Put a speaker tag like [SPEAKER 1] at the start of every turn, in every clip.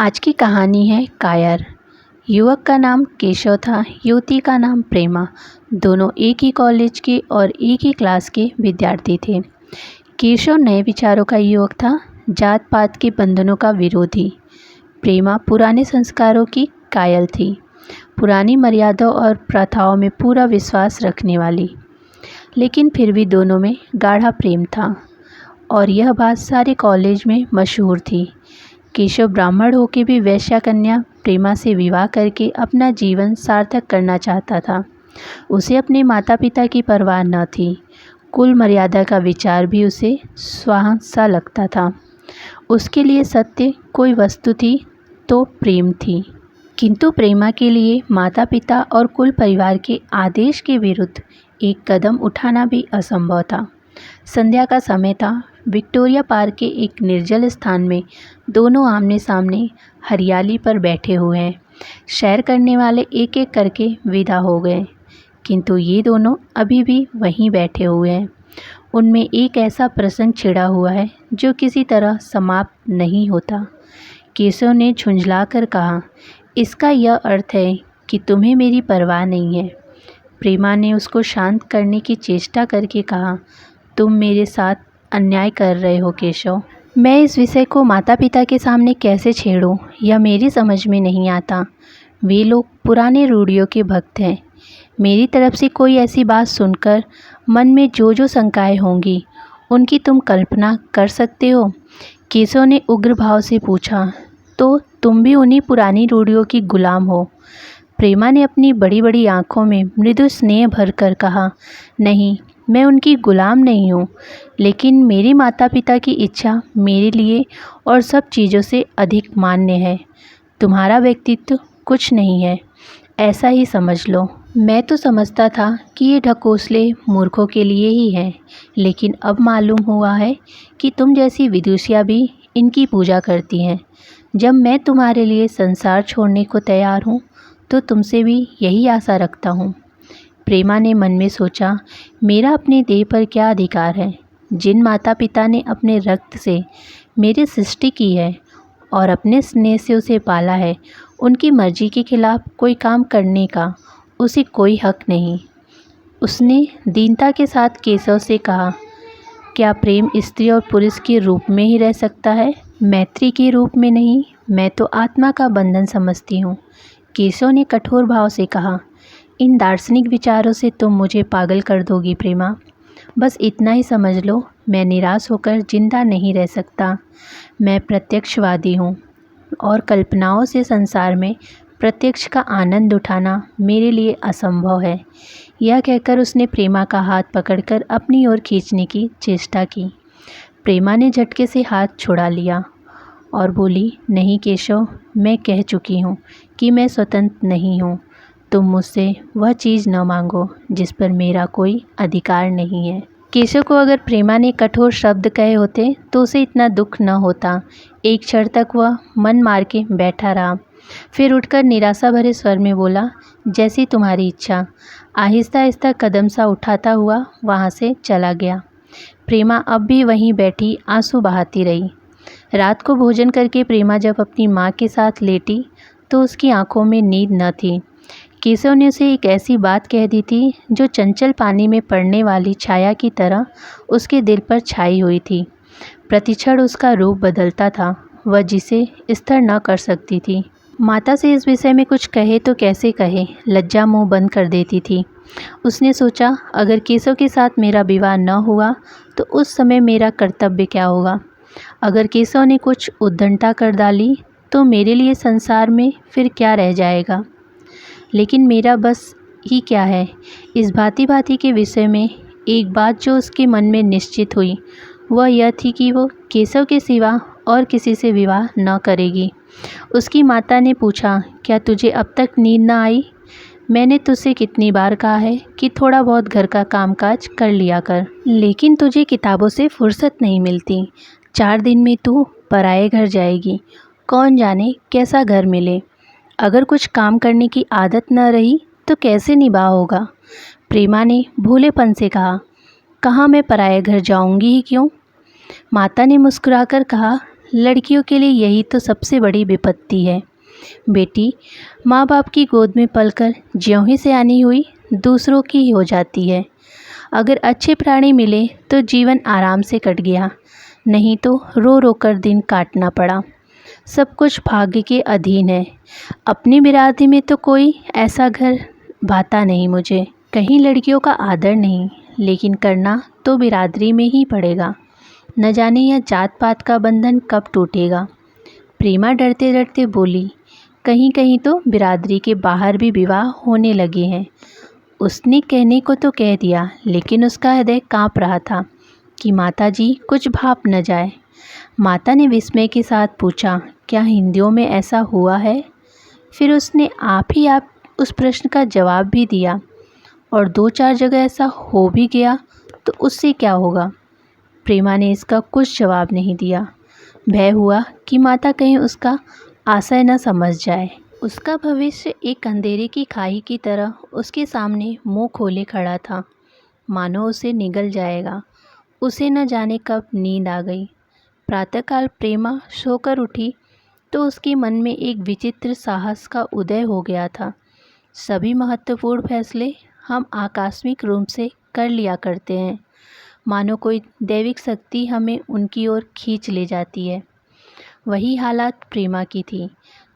[SPEAKER 1] आज की कहानी है कायर। युवक का नाम केशव था, युवती का नाम प्रेमा। दोनों एक ही कॉलेज के और एक ही क्लास के विद्यार्थी थे। केशव नए विचारों का युवक था, जात पात के बंधनों का विरोधी। प्रेमा पुराने संस्कारों की कायल थी, पुरानी मर्यादाओं और प्रथाओं में पूरा विश्वास रखने वाली। लेकिन फिर भी दोनों में गाढ़ा प्रेम था और यह बात सारे कॉलेज में मशहूर थी। केशव ब्राह्मण होकर भी वैश्या कन्या प्रेमा से विवाह करके अपना जीवन सार्थक करना चाहता था। उसे अपने माता पिता की परवाह न थी। कुल मर्यादा का विचार भी उसे स्वाहा सा लगता था। उसके लिए सत्य कोई वस्तु थी तो प्रेम थी, किंतु प्रेमा के लिए माता पिता और कुल परिवार के आदेश के विरुद्ध एक कदम उठाना भी असंभव था। संध्या का समय था। विक्टोरिया पार्क के एक निर्जल स्थान में दोनों आमने सामने हरियाली पर बैठे हुए हैं। सैर करने वाले एक एक करके विदा हो गए, किंतु ये दोनों अभी भी वहीं बैठे हुए हैं। उनमें एक ऐसा प्रसंग छिड़ा हुआ है जो किसी तरह समाप्त नहीं होता। केशव ने झुंझला कर कहा, इसका यह अर्थ है कि तुम्हें मेरी परवाह नहीं है। प्रेमा ने उसको शांत करने की चेष्टा करके कहा, तुम मेरे साथ अन्याय कर रहे हो केशव। मैं इस विषय को माता पिता के सामने कैसे छेड़ूं, यह मेरी समझ में नहीं आता। वे लोग पुराने रूढ़ियों के भक्त हैं। मेरी तरफ से कोई ऐसी बात सुनकर मन में जो जो शंकाएं होंगी, उनकी तुम कल्पना कर सकते हो। केशव ने उग्र भाव से पूछा, तो तुम भी उन्हीं पुरानी रूढ़ियों की गुलाम हो? प्रेमा ने अपनी बड़ी बड़ी आंखों में मृदु स्नेह भरकर कहा, नहीं, मैं उनकी गुलाम नहीं हूँ, लेकिन मेरी माता पिता की इच्छा मेरे लिए और सब चीज़ों से अधिक मान्य है। तुम्हारा व्यक्तित्व कुछ नहीं है, ऐसा ही समझ लो। मैं तो समझता था कि ये ढकोसले मूर्खों के लिए ही हैं, लेकिन अब मालूम हुआ है कि तुम जैसी विदुषियाँ भी इनकी पूजा करती हैं। जब मैं तुम्हारे लिए संसार छोड़ने को तैयार हूँ, तो तुमसे भी यही आशा रखता हूँ। प्रेमा ने मन में सोचा, मेरा अपने देह पर क्या अधिकार है? जिन माता पिता ने अपने रक्त से मेरी सृष्टि की है और अपने स्नेह से उसे पाला है, उनकी मर्जी के खिलाफ कोई काम करने का उसे कोई हक नहीं। उसने दीनता के साथ केशव से कहा, क्या प्रेम स्त्री और पुरुष के रूप में ही रह सकता है, मैत्री के रूप में नहीं? मैं तो आत्मा का बंधन समझती हूँ। केशव ने कठोर भाव से कहा, इन दार्शनिक विचारों से तुम मुझे पागल कर दोगी प्रेमा। बस इतना ही समझ लो, मैं निराश होकर जिंदा नहीं रह सकता। मैं प्रत्यक्षवादी हूँ और कल्पनाओं से संसार में प्रत्यक्ष का आनंद उठाना मेरे लिए असंभव है। यह कहकर उसने प्रेमा का हाथ पकड़कर अपनी ओर खींचने की चेष्टा की। प्रेमा ने झटके से हाथ छुड़ा लिया और बोली, नहीं केशव, मैं कह चुकी हूँ कि मैं स्वतंत्र नहीं हूँ। तुम मुझसे वह चीज़ न मांगो जिस पर मेरा कोई अधिकार नहीं है। केशव को अगर प्रेमा ने कठोर शब्द कहे होते तो उसे इतना दुख न होता। एक क्षण तक वह मन मार के बैठा रहा, फिर उठकर निराशा भरे स्वर में बोला, जैसी तुम्हारी इच्छा। आहिस्ता आहिस्ता कदम सा उठाता हुआ वहाँ से चला गया। प्रेमा अब भी वहीं बैठी आंसू बहाती रही। रात को भोजन करके प्रेमा जब अपनी माँ के साथ लेटी तो उसकी आंखों में नींद न थी। केशव ने उसे एक ऐसी बात कह दी थी जो चंचल पानी में पड़ने वाली छाया की तरह उसके दिल पर छाई हुई थी। प्रतिक्षण उसका रूप बदलता था, वह जिसे स्थिर न कर सकती थी। माता से इस विषय में कुछ कहे तो कैसे कहे, लज्जा मुंह बंद कर देती थी। उसने सोचा, अगर केशव के साथ मेरा विवाह न हुआ तो उस समय मेरा कर्तव्य क्या होगा? अगर केशव ने कुछ उद्दंडता कर डाली तो मेरे लिए संसार में फिर क्या रह जाएगा? लेकिन मेरा बस ही क्या है? इस भांति भांति के विषय में एक बात जो उसके मन में निश्चित हुई, वह यह थी कि वो केशव के सिवा और किसी से विवाह न करेगी। उसकी माता ने पूछा, क्या तुझे अब तक नींद न आई? मैंने तुझसे कितनी बार कहा है कि थोड़ा बहुत घर का कामकाज कर लिया कर, लेकिन तुझे किताबों से फुर्सत नहीं मिलती। 4 दिन में तू पराये घर जाएगी, कौन जाने कैसा घर मिले। अगर कुछ काम करने की आदत न रही तो कैसे निभा होगा? प्रेमा ने भूलेपन से कहा, कहाँ मैं पराये घर जाऊंगी ही क्यों? माता ने मुस्कुराकर कहा, लड़कियों के लिए यही तो सबसे बड़ी विपत्ति है। बेटी माँ बाप की गोद में पलकर ज्यों ही सयानी हुई दूसरों की हो जाती है। अगर अच्छे प्राणी मिले तो जीवन आराम से कट गया, नहीं तो रो रो कर दिन काटना पड़ा। सब कुछ भाग्य के अधीन है। अपनी बिरादरी में तो कोई ऐसा घर भाता नहीं मुझे। कहीं लड़कियों का आदर नहीं, लेकिन करना तो बिरादरी में ही पड़ेगा। न जाने यह जात पात का बंधन कब टूटेगा। प्रेमा डरते डरते बोली, कहीं कहीं तो बिरादरी के बाहर भी विवाह होने लगे हैं। उसने कहने को तो कह दिया, लेकिन उसका हृदय काँप रहा था कि माताजी कुछ भाप न जाए। माता ने विस्मय के साथ पूछा, क्या हिंदियों में ऐसा हुआ है? फिर उसने आप उस प्रश्न का जवाब भी दिया, और 2-4 जगह ऐसा हो भी गया तो उससे क्या होगा? प्रेमा ने इसका कुछ जवाब नहीं दिया। भय हुआ कि माता कहीं उसका आशय न समझ जाए। उसका भविष्य एक अंधेरे की खाई की तरह उसके सामने मुंह खोले खड़ा था, मानो उसे निगल जाएगा। उसे न जाने कब नींद आ गई। प्रातःकाल प्रेमा सोकर उठी तो उसके मन में एक विचित्र साहस का उदय हो गया था। सभी महत्वपूर्ण फैसले हम आकस्मिक रूप से कर लिया करते हैं, मानो कोई दैविक शक्ति हमें उनकी ओर खींच ले जाती है। वही हालात प्रेमा की थी।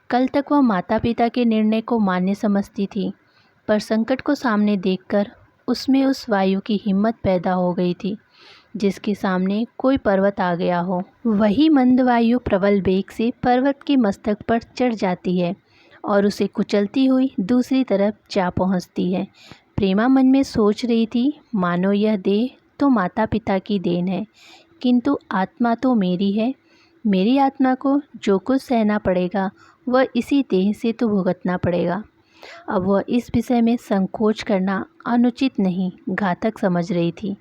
[SPEAKER 1] कल तक वह माता पिता के निर्णय को मान्य समझती थी, पर संकट को सामने देखकर उसमें उस वायु की हिम्मत पैदा हो गई थी जिसके सामने कोई पर्वत आ गया हो। वही मंद वायु प्रबल वेग से पर्वत के मस्तक पर चढ़ जाती है और उसे कुचलती हुई दूसरी तरफ जा पहुंचती है। प्रेमा मन में सोच रही थी, मानो यह देह तो माता पिता की देन है, किंतु आत्मा तो मेरी है। मेरी आत्मा को जो कुछ सहना पड़ेगा वह इसी देह से तो भुगतना पड़ेगा। अब वह इस विषय में संकोच करना अनुचित नहीं, घातक समझ रही थी।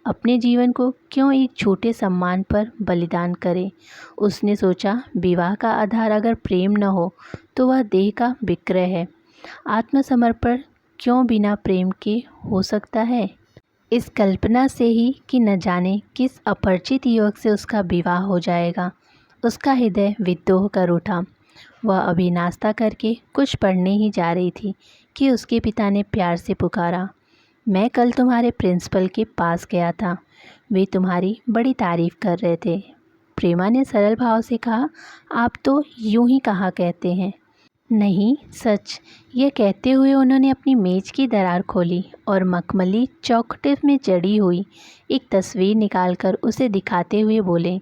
[SPEAKER 1] अपने जीवन को क्यों एक छोटे सम्मान पर बलिदान करे। उसने सोचा, विवाह का आधार अगर प्रेम न हो तो वह देह का विक्रय है। आत्मसमर्पण क्यों बिना प्रेम के हो सकता है? इस कल्पना से ही कि न जाने किस अपरिचित युवक से उसका विवाह हो जाएगा, उसका हृदय विद्रोह कर उठा। वह अभी नाश्ता करके कुछ पढ़ने ही जा रही थी कि उसके पिता ने प्यार से पुकारा, मैं कल तुम्हारे प्रिंसिपल के पास गया था, वे तुम्हारी बड़ी तारीफ़ कर रहे थे। प्रेमा ने सरल भाव से कहा, आप तो यूं ही कहा कहते हैं। नहीं, सच। यह कहते हुए उन्होंने अपनी मेज़ की दरार खोली और मखमली चौखटे में जड़ी हुई एक तस्वीर निकालकर उसे दिखाते हुए बोले,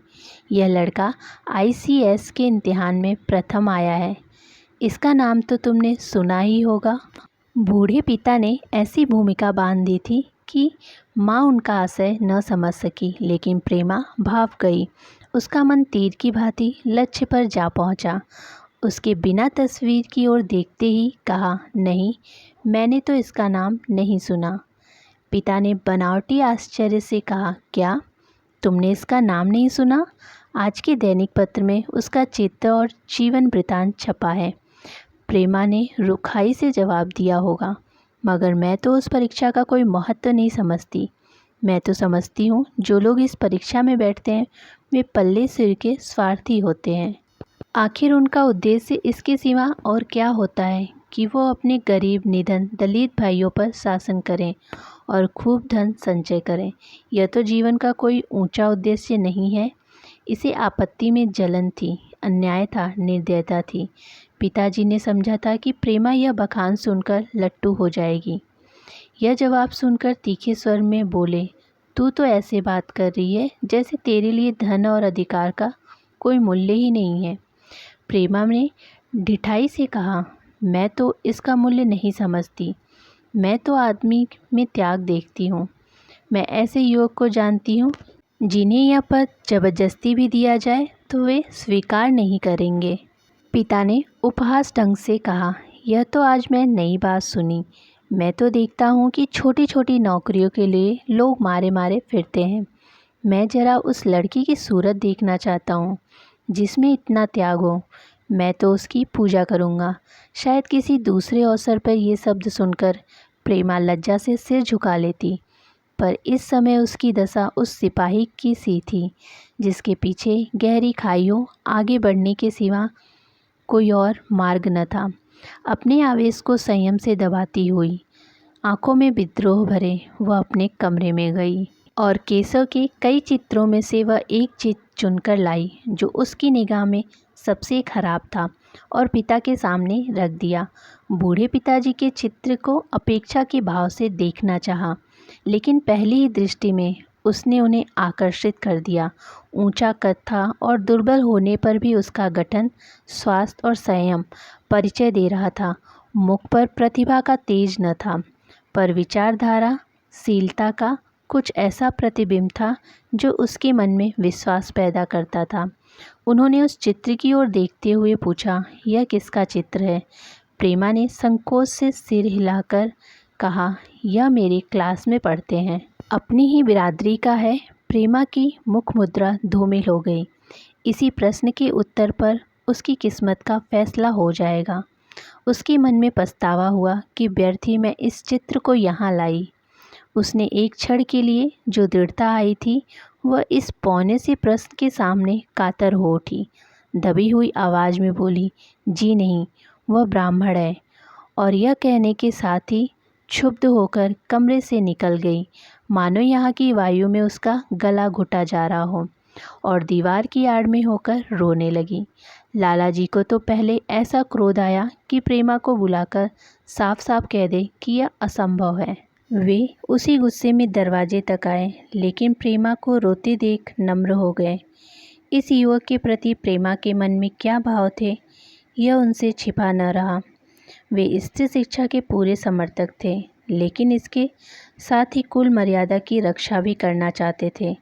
[SPEAKER 1] यह लड़का ICS के इम्तिहान में प्रथम आया है। इसका नाम तो तुमने सुना ही होगा। बूढ़े पिता ने ऐसी भूमिका बांध दी थी कि माँ उनका आशय न समझ सकी, लेकिन प्रेमा भाव गई। उसका मन तीर की भांति लक्ष्य पर जा पहुँचा। उसके बिना तस्वीर की ओर देखते ही कहा, नहीं, मैंने तो इसका नाम नहीं सुना। पिता ने बनावटी आश्चर्य से कहा, क्या तुमने इसका नाम नहीं सुना? आज के दैनिक पत्र में उसका चित्र और जीवन वृतांत छपा है। प्रेमा ने रुखाई से जवाब दिया होगा, मगर मैं तो उस परीक्षा का कोई महत्व नहीं समझती। मैं तो समझती हूँ जो लोग इस परीक्षा में बैठते हैं वे पल्ले सिर के स्वार्थी होते हैं। आखिर उनका उद्देश्य इसके सिवा और क्या होता है कि वो अपने गरीब निधन दलित भाइयों पर शासन करें और खूब धन संचय करें। यह तो जीवन का कोई ऊंचा उद्देश्य नहीं है। इसे आपत्ति में जलन थी, अन्याय था, निर्दयता थी। पिताजी ने समझा था कि प्रेमा यह बखान सुनकर लट्टू हो जाएगी। यह जवाब सुनकर तीखे स्वर में बोले, तू तो ऐसे बात कर रही है जैसे तेरे लिए धन और अधिकार का कोई मूल्य ही नहीं है। प्रेमा ने ढिठाई से कहा, मैं तो इसका मूल्य नहीं समझती। मैं तो आदमी में त्याग देखती हूँ। मैं ऐसे युवक को जानती हूँ जिन्हें यह पद जबरदस्ती भी दिया जाए तो वे स्वीकार नहीं करेंगे। पिता ने उपहास ढंग से कहा, यह तो आज मैं नई बात सुनी। मैं तो देखता हूँ कि छोटी छोटी नौकरियों के लिए लोग मारे मारे फिरते हैं। मैं ज़रा उस लड़की की सूरत देखना चाहता हूँ जिसमें इतना त्याग हो। मैं तो उसकी पूजा करूँगा। शायद किसी दूसरे अवसर पर ये शब्द सुनकर प्रेमा लज्जा से सिर झुका लेती, पर इस समय उसकी दशा उस सिपाही की सी थी जिसके पीछे गहरी खाइयों आगे बढ़ने के सिवा कोई और मार्ग न था। अपने आवेश को संयम से दबाती हुई, आंखों में विद्रोह भरे, वह अपने कमरे में गई और केशव के कई चित्रों में से वह एक चित्र चुनकर लाई जो उसकी निगाह में सबसे खराब था और पिता के सामने रख दिया। बूढ़े पिताजी के चित्र को अपेक्षा के भाव से देखना चाहा, लेकिन पहली ही दृष्टि में उसने उन्हें आकर्षित कर दिया। ऊंचा कद था और दुर्बल होने पर भी उसका गठन, स्वास्थ्य और संयम परिचय दे रहा था। मुख पर प्रतिभा का तेज न था, पर विचारधारा शीलता का कुछ ऐसा प्रतिबिंब था जो उसके मन में विश्वास पैदा करता था। उन्होंने उस चित्र की ओर देखते हुए पूछा, यह किसका चित्र है? प्रेमा ने संकोच से सिर हिलाकर कहा, यह मेरी क्लास में पढ़ते हैं। अपनी ही बिरादरी का है। प्रेमा की मुख मुद्रा धूमिल हो गई। इसी प्रश्न के उत्तर पर उसकी किस्मत का फैसला हो जाएगा। उसके मन में पछतावा हुआ कि व्यर्थ ही मैं इस चित्र को यहाँ लाई। उसने एक क्षण के लिए जो दृढ़ता आई थी वह इस पौने से प्रश्न के सामने कातर हो उठी। दबी हुई आवाज़ में बोली, जी नहीं, वह ब्राह्मण है। और यह कहने के साथ ही क्षुब्ध होकर कमरे से निकल गई, मानो यहाँ की वायु में उसका गला घुटा जा रहा हो, और दीवार की आड़ में होकर रोने लगी। लाला जी को तो पहले ऐसा क्रोध आया कि प्रेमा को बुलाकर साफ साफ कह दे कि यह असंभव है। वे उसी गुस्से में दरवाजे तक आए, लेकिन प्रेमा को रोते देख नम्र हो गए। इस युवक के प्रति प्रेमा के मन में क्या भाव थे, यह उनसे छिपा न रहा। वे स्त्री शिक्षा के पूरे समर्थक थे, लेकिन इसके साथ ही कुल मर्यादा की रक्षा भी करना चाहते थे।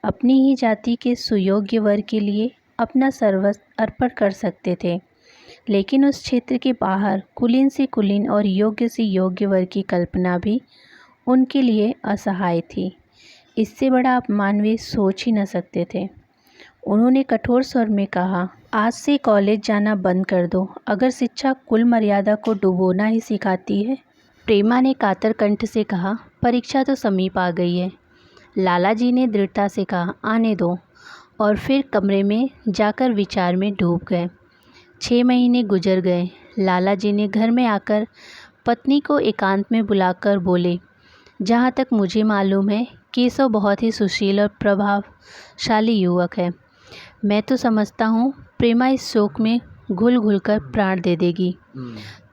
[SPEAKER 1] अपनी ही जाति के सुयोग्य वर्ग के लिए अपना सर्वस्व अर्पण कर सकते थे, लेकिन उस क्षेत्र के बाहर कुलीन से कुलीन और योग्य से योग्य वर्ग की कल्पना भी उनके लिए असहाय थी। इससे बड़ा अपमान वे सोच ही न सकते थे। उन्होंने कठोर स्वर में कहा, आज से कॉलेज जाना बंद कर दो, अगर शिक्षा कुल मर्यादा को डुबोना ही सिखाती है। प्रेमा ने कातर कंठ से कहा, परीक्षा तो समीप आ गई है। लाला जी ने दृढ़ता से कहा, आने दो, और फिर कमरे में जाकर विचार में डूब गए। 6 महीने गुजर गए। लाला जी ने घर में आकर पत्नी को एकांत में बुलाकर बोले, जहाँ तक मुझे मालूम है केशव बहुत ही सुशील और प्रभावशाली युवक है। मैं तो समझता हूँ प्रेमा इस शोक में घुल घुल कर प्राण दे देगी।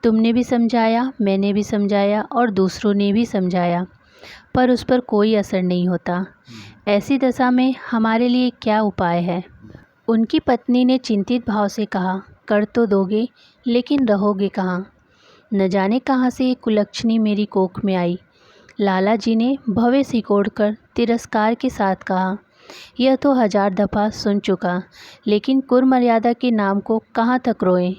[SPEAKER 1] तुमने भी समझाया, मैंने भी समझाया और दूसरों ने भी समझाया, पर उस पर कोई असर नहीं होता। ऐसी दशा में हमारे लिए क्या उपाय है? उनकी पत्नी ने चिंतित भाव से कहा, कर तो दोगे, लेकिन रहोगे कहाँ? न जाने कहाँ से एक कुलक्षणी मेरी कोख में आई। लाला जी ने भवें सिकोड़कर तिरस्कार के साथ कहा, यह तो 1000 दफ़ा सुन चुका, लेकिन कुल मर्यादा के नाम को कहाँ तक रोएं?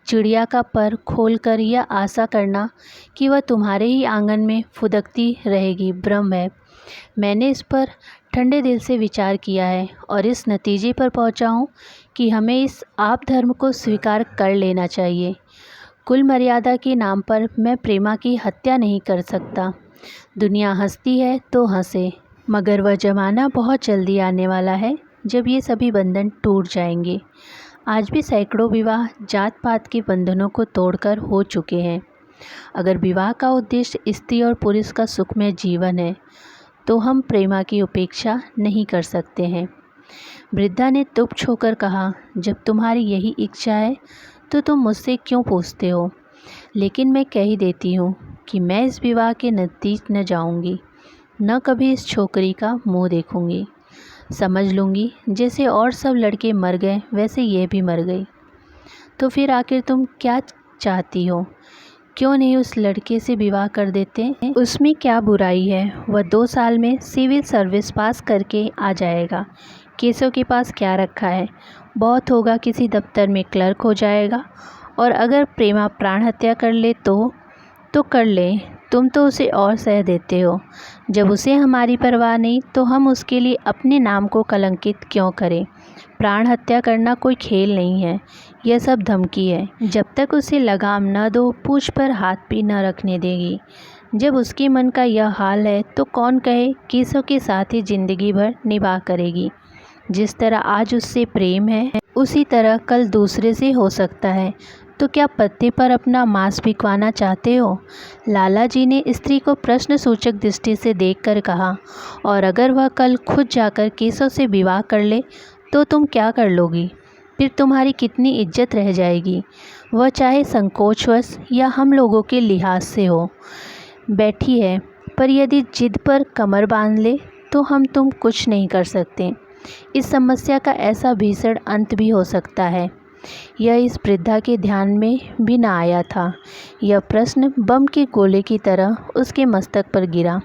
[SPEAKER 1] चिड़िया का पर खोलकर यह आशा करना कि वह तुम्हारे ही आंगन में फुदकती रहेगी भ्रम है। मैंने इस पर ठंडे दिल से विचार किया है और इस नतीजे पर पहुंचा हूं कि हमें इस आप धर्म को स्वीकार कर लेना चाहिए। कुल मर्यादा के नाम पर मैं प्रेमा की हत्या नहीं कर सकता। दुनिया हंसती है तो हंसे, मगर वह ज़माना बहुत जल्दी आने वाला है जब ये सभी बंधन टूट जाएंगे। आज भी सैकड़ों विवाह जात पात के बंधनों को तोड़कर हो चुके हैं। अगर विवाह का उद्देश्य स्त्री और पुरुष का सुखमय जीवन है तो हम प्रेमा की उपेक्षा नहीं कर सकते हैं। वृद्धा ने तुच्छ होकर कहा, जब तुम्हारी यही इच्छा है तो तुम मुझसे क्यों पूछते हो? लेकिन मैं कह ही देती हूँ कि मैं इस विवाह के नज़दीक न जाऊँगी, न कभी इस छोकरी का मुँह देखूँगी। समझ लूँगी जैसे और सब लड़के मर गए वैसे ये भी मर गई। तो फिर आखिर तुम क्या चाहती हो? क्यों नहीं उस लड़के से विवाह कर देते? उसमें क्या बुराई है? वह 2 साल में सिविल सर्विस पास करके आ जाएगा। केशव के पास क्या रखा है? बहुत होगा किसी दफ्तर में क्लर्क हो जाएगा। और अगर प्रेमा प्राण हत्या कर ले तो कर ले, तुम तो उसे और सह देते हो। जब उसे हमारी परवाह नहीं तो हम उसके लिए अपने नाम को कलंकित क्यों करें? प्राण हत्या करना कोई खेल नहीं है, यह सब धमकी है। जब तक उसे लगाम न दो, पूंछ पर हाथ भी न रखने देगी। जब उसके मन का यह हाल है तो कौन कहे केशव के साथ ही जिंदगी भर निभाह करेगी। जिस तरह आज उससे प्रेम है उसी तरह कल दूसरे से हो सकता है। तो क्या पत्ते पर अपना मांस बिकवाना चाहते हो? लाला जी ने स्त्री को प्रश्न सूचक दृष्टि से देखकर कहा। और अगर वह कल खुद जाकर केशव से विवाह कर ले तो तुम क्या कर लोगी? फिर तुम्हारी कितनी इज्जत रह जाएगी, वह चाहे संकोचवश या हम लोगों के लिहाज से हो। बैठी है, पर यदि जिद पर कमर बांध ले तो हम तुम कुछ नहीं कर सकते। इस समस्या का ऐसा भीषण अंत भी हो सकता है। यह इस वृद्धा के ध्यान में भी न आया था। यह प्रश्न बम के गोले की तरह उसके मस्तक पर गिरा।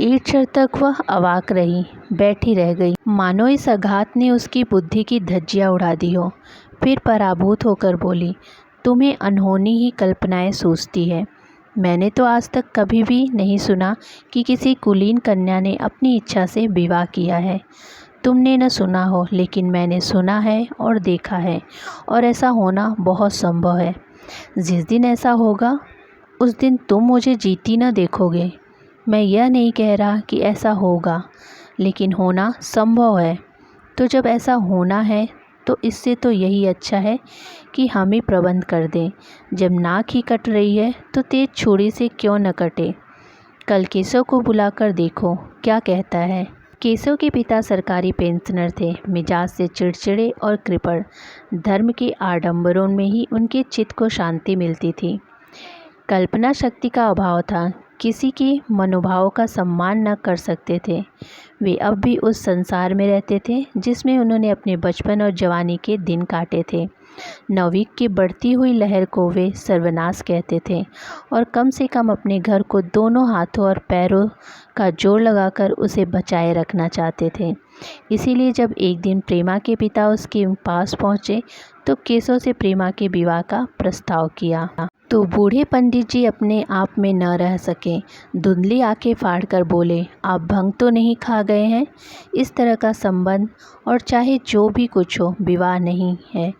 [SPEAKER 1] एक क्षण तक वह अवाक रही, बैठी रह गई, मानो इस आघात ने उसकी बुद्धि की धज्जियां उड़ा दी हो। फिर पराभूत होकर बोली, तुम्हें अनहोनी ही कल्पनाएं सूझती है। मैंने तो आज तक कभी भी नहीं सुना कि किसी कुलीन कन्या ने अपनी इच्छा से विवाह किया है। तुमने न सुना हो, लेकिन मैंने सुना है और देखा है, और ऐसा होना बहुत संभव है। जिस दिन ऐसा होगा उस दिन तुम मुझे जीती न देखोगे। मैं यह नहीं कह रहा कि ऐसा होगा, लेकिन होना संभव है। तो जब ऐसा होना है तो इससे तो यही अच्छा है कि हम ही प्रबंध कर दें। जब नाक ही कट रही है तो तेज छुरी से क्यों न कटे। कल केशव को बुलाकर देखो क्या कहता है। केशव के पिता सरकारी पेंशनर थे, मिजाज से चिड़चिड़े और कृपण। धर्म के आडंबरों में ही उनके चित्त को शांति मिलती थी। कल्पना शक्ति का अभाव था, किसी के मनोभाव का सम्मान न कर सकते थे। वे अब भी उस संसार में रहते थे जिसमें उन्होंने अपने बचपन और जवानी के दिन काटे थे। नवयुग की बढ़ती हुई लहर को वे सर्वनाश कहते थे और कम से कम अपने घर को दोनों हाथों और पैरों का जोर लगाकर उसे बचाए रखना चाहते थे। इसीलिए जब एक दिन प्रेमा के पिता उसके पास पहुँचे तो केशव से प्रेमा के विवाह का प्रस्ताव किया। तो बूढ़े पंडित जी अपने आप में न रह सके, धुंधली आंखें फाड़कर बोले, आप भंग तो नहीं खा गए हैं? इस तरह का संबंध, और चाहे जो भी कुछ हो, विवाह नहीं है।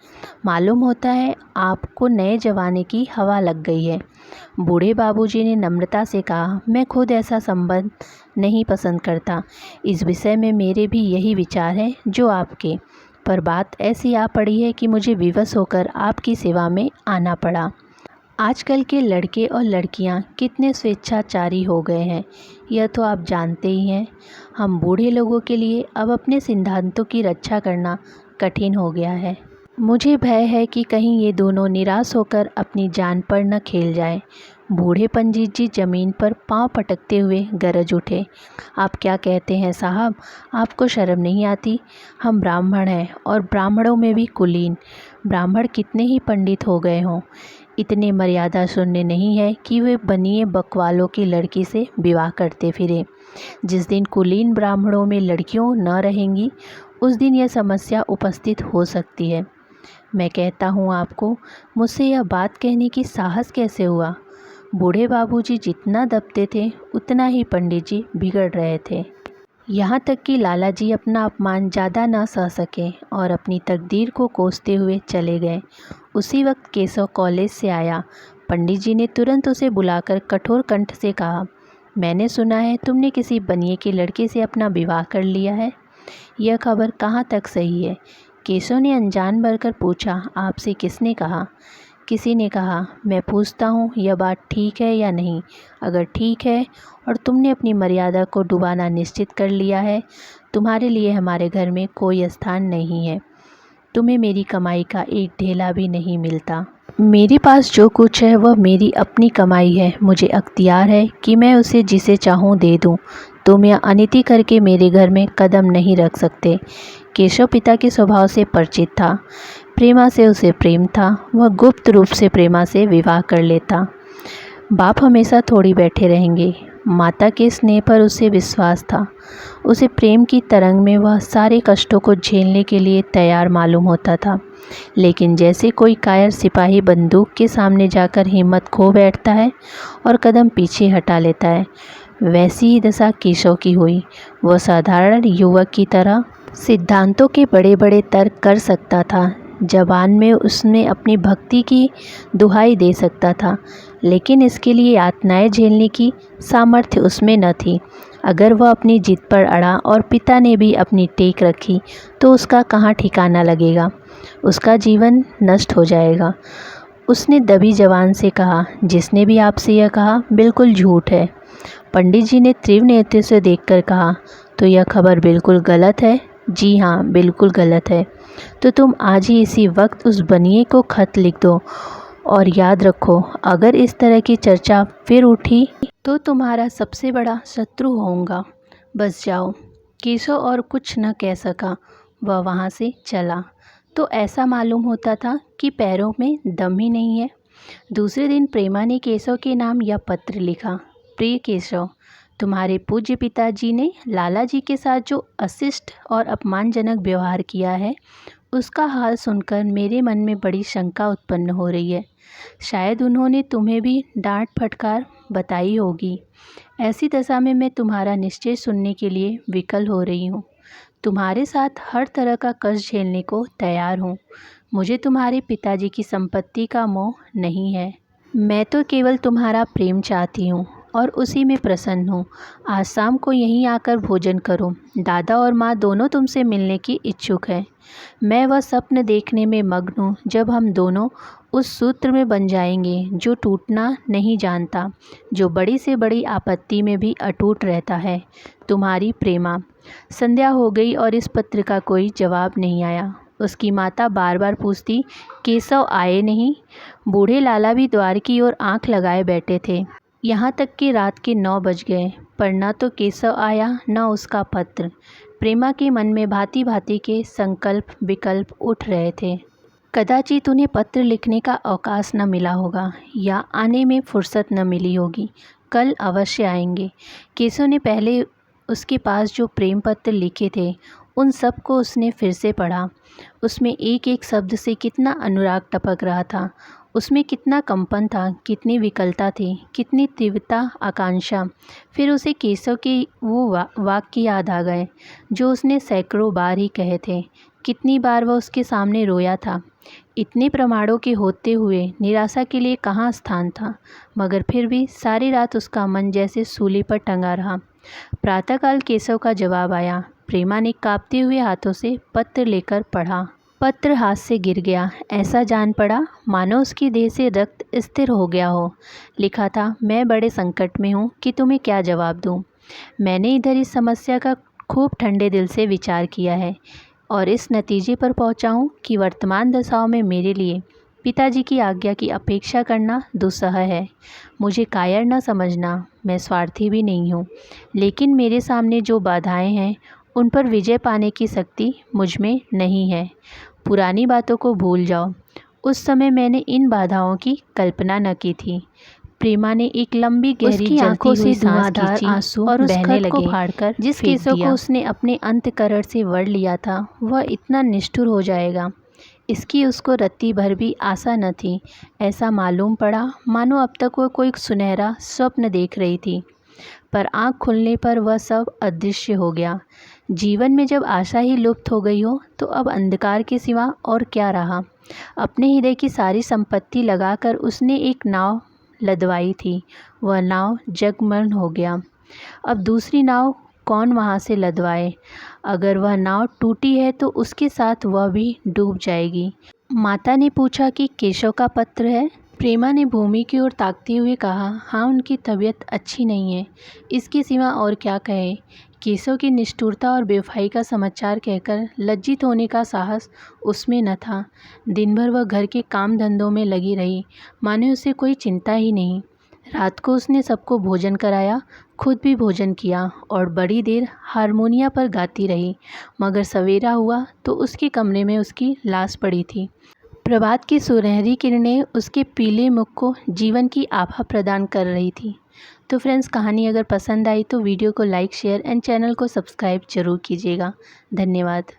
[SPEAKER 1] मालूम होता है आपको नए जमाने की हवा लग गई है। बूढ़े बाबूजी ने नम्रता से कहा, मैं खुद ऐसा संबंध नहीं पसंद करता। इस विषय में मेरे भी यही विचार है जो आपके, पर बात ऐसी आ पड़ी है कि मुझे विवश होकर आपकी सेवा में आना पड़ा। आजकल के लड़के और लड़कियां कितने स्वेच्छाचारी हो गए हैं, यह तो आप जानते ही हैं। हम बूढ़े लोगों के लिए अब अपने सिद्धांतों की रक्षा करना कठिन हो गया है। मुझे भय है कि कहीं ये दोनों निराश होकर अपनी जान पर न खेल जाएं। बूढ़े पंडित जी जमीन पर पांव पटकते हुए गरज उठे, आप क्या कहते हैं साहब? आपको शर्म नहीं आती? हम ब्राह्मण हैं, और ब्राह्मणों में भी कुलीन। ब्राह्मण कितने ही पंडित हो गए हों, इतने मर्यादा शून्य नहीं है कि वे बनिए बकवालों की लड़की से विवाह करते फिरे। जिस दिन कुलीन ब्राह्मणों में लड़कियों न रहेंगी उस दिन यह समस्या उपस्थित हो सकती है। मैं कहता हूँ आपको, मुझसे यह बात कहने की साहस कैसे हुआ? बूढ़े बाबूजी जितना दबते थे उतना ही पंडित जी बिगड़ रहे थे। यहाँ तक कि लाला जी अपना अपमान ज़्यादा न सह सके और अपनी तकदीर को कोसते हुए चले गए। उसी वक्त केशव कॉलेज से आया। पंडित जी ने तुरंत उसे बुलाकर कठोर कंठ से कहा, मैंने सुना है तुमने किसी बनिए के लड़के से अपना विवाह कर लिया है। यह खबर कहाँ तक सही है? केशव ने अनजान भरकर पूछा, आपसे किसने कहा? किसी ने कहा। मैं पूछता हूँ, यह बात ठीक है या नहीं? अगर ठीक है और तुमने अपनी मर्यादा को डुबाना निश्चित कर लिया है, तुम्हारे लिए हमारे घर में कोई स्थान नहीं है। तुम्हें मेरी कमाई का एक ढेला भी नहीं मिलता। मेरे पास जो कुछ है वह मेरी अपनी कमाई है। मुझे अख्तियार है कि मैं उसे जिसे चाहूँ दे दूँ। तुम यह अनिति करके मेरे घर में कदम नहीं रख सकते। केशव पिता के स्वभाव से परिचित था। प्रेमा से उसे प्रेम था। वह गुप्त रूप से प्रेमा से विवाह कर लेता। बाप हमेशा थोड़ी बैठे रहेंगे। माता के स्नेह पर उसे विश्वास था। उसे प्रेम की तरंग में वह सारे कष्टों को झेलने के लिए तैयार मालूम होता था। लेकिन जैसे कोई कायर सिपाही बंदूक के सामने जाकर हिम्मत खो बैठता है और कदम पीछे हटा लेता है, वैसी ही दशा केशव की हुई। वह साधारण युवक की तरह सिद्धांतों के बड़े बड़े तर्क कर सकता था। जबान में उसने अपनी भक्ति की दुहाई दे सकता था, लेकिन इसके लिए यातनाएं झेलने की सामर्थ्य उसमें न थी। अगर वह अपनी जिद पर अड़ा और पिता ने भी अपनी टेक रखी तो उसका कहाँ ठिकाना लगेगा, उसका जीवन नष्ट हो जाएगा। उसने दबी जबान से कहा, जिसने भी आपसे यह कहा बिल्कुल झूठ है। पंडित जी ने तीव्र नेत्र से देखकर कहा, तो यह खबर बिल्कुल गलत है? जी हाँ, बिल्कुल गलत है। तो तुम आज ही इसी वक्त उस बनिए को खत लिख दो और याद रखो, अगर इस तरह की चर्चा फिर उठी तो तुम्हारा सबसे बड़ा शत्रु होऊंगा। बस जाओ। केशव और कुछ न कह सका, वह वहाँ से चला। तो ऐसा मालूम होता था कि पैरों में दम ही नहीं है। दूसरे दिन प्रेमा ने केशव के नाम यह पत्र लिखा। प्रिय केशव, तुम्हारे पूज्य पिताजी ने लाला जी के साथ जो अशिष्ट और अपमानजनक व्यवहार किया है, उसका हाल सुनकर मेरे मन में बड़ी शंका उत्पन्न हो रही है। शायद उन्होंने तुम्हें भी डांट फटकार बताई होगी। ऐसी दशा में मैं तुम्हारा निश्चय सुनने के लिए विकल हो रही हूँ। तुम्हारे साथ हर तरह का कष्ट झेलने को तैयार हूँ। मुझे तुम्हारे पिताजी की संपत्ति का मोह नहीं है। मैं तो केवल तुम्हारा प्रेम चाहती हूँ और उसी में प्रसन्न हूँ। आज शाम को यहीं आकर भोजन करो। दादा और माँ दोनों तुमसे मिलने की इच्छुक हैं। मैं वह स्वप्न देखने में मग्न हूँ जब हम दोनों उस सूत्र में बन जाएंगे जो टूटना नहीं जानता, जो बड़ी से बड़ी आपत्ति में भी अटूट रहता है। तुम्हारी प्रेमा। संध्या हो गई और इस पत्र का कोई जवाब नहीं आया। उसकी माता बार बार पूछती, केशव आए नहीं? बूढ़े लाला भी द्वार की ओर आंख लगाए बैठे थे। यहाँ तक कि रात के 9 बज गए, पर न तो केशव आया न उसका पत्र। प्रेमा के मन में भांति भांति के संकल्प विकल्प उठ रहे थे। कदाचित उन्हें पत्र लिखने का अवकाश न मिला होगा या आने में फुर्सत न मिली होगी। कल अवश्य आएंगे। केशव ने पहले उसके पास जो प्रेम पत्र लिखे थे उन सब को उसने फिर से पढ़ा। उसमें एक एक शब्द से कितना अनुराग टपक रहा था, उसमें कितना कंपन था, कितनी विकलता थी, कितनी तीव्रता, आकांक्षा। फिर उसे केशव के वो वाक्य याद आ गए जो उसने सैकड़ों बार ही कहे थे। कितनी बार वह उसके सामने रोया था। इतने प्रमाणों के होते हुए निराशा के लिए कहाँ स्थान था, मगर फिर भी सारी रात उसका मन जैसे सूली पर टंगा रहा। प्रातःकाल केशव का जवाब आया। प्रेमा ने कांपते हुए हाथों से पत्र लेकर पढ़ा। पत्र हाथ से गिर गया। ऐसा जान पड़ा मानो उसकी देह से रक्त स्थिर हो गया हो। लिखा था, मैं बड़े संकट में हूँ कि तुम्हें क्या जवाब दूँ। मैंने इधर इस समस्या का खूब ठंडे दिल से विचार किया है और इस नतीजे पर पहुँचा हूँ कि वर्तमान दशाओं में मेरे लिए पिताजी की आज्ञा की अपेक्षा करना दुस्सह है। मुझे कायर न समझना, मैं स्वार्थी भी नहीं हूँ, लेकिन मेरे सामने जो बाधाएं हैं उन पर विजय पाने की शक्ति मुझ में नहीं है। पुरानी बातों को भूल जाओ। उस समय मैंने इन बाधाओं की कल्पना न की थी। प्रेमा ने एक लंबी गहरी आंखों से धुआंधार आंसू और उस खत को फाड़कर जिस केशव को उसने अपने अंतःकरण से वड़ लिया था वह इतना निष्ठुर हो जाएगा, इसकी उसको रत्ती भर भी आशा न थी। ऐसा मालूम पड़ा मानो अब तक वह कोई सुनहरा स्वप्न देख रही थी, पर आँख खुलने पर वह सब अदृश्य हो गया। जीवन में जब आशा ही लुप्त हो गई हो तो अब अंधकार के सिवा और क्या रहा। अपने हृदय की सारी संपत्ति लगाकर उसने एक नाव लदवाई थी, वह नाव जगमग्न हो गया। अब दूसरी नाव कौन वहाँ से लदवाए। अगर वह नाव टूटी है तो उसके साथ वह भी डूब जाएगी। माता ने पूछा कि केशव का पत्र है। प्रेमा ने भूमि की ओर ताकते हुए कहा, हाँ, उनकी तबीयत अच्छी नहीं है, इसके सिवा और क्या कहे। केशव की निष्ठुरता और बेवफाई का समाचार कहकर लज्जित होने का साहस उसमें न था। दिन भर वह घर के काम धंधों में लगी रही, माने उसे कोई चिंता ही नहीं। रात को उसने सबको भोजन कराया, खुद भी भोजन किया और बड़ी देर हारमोनिया पर गाती रही, मगर सवेरा हुआ तो उसके कमरे में उसकी लाश पड़ी थी। प्रभात की सुनहरी किरणें उसके पीले मुख को जीवन की आभा प्रदान कर रही थी। तो फ्रेंड्स, कहानी अगर पसंद आई तो वीडियो को लाइक, शेयर एंड चैनल को सब्सक्राइब जरूर कीजिएगा। धन्यवाद।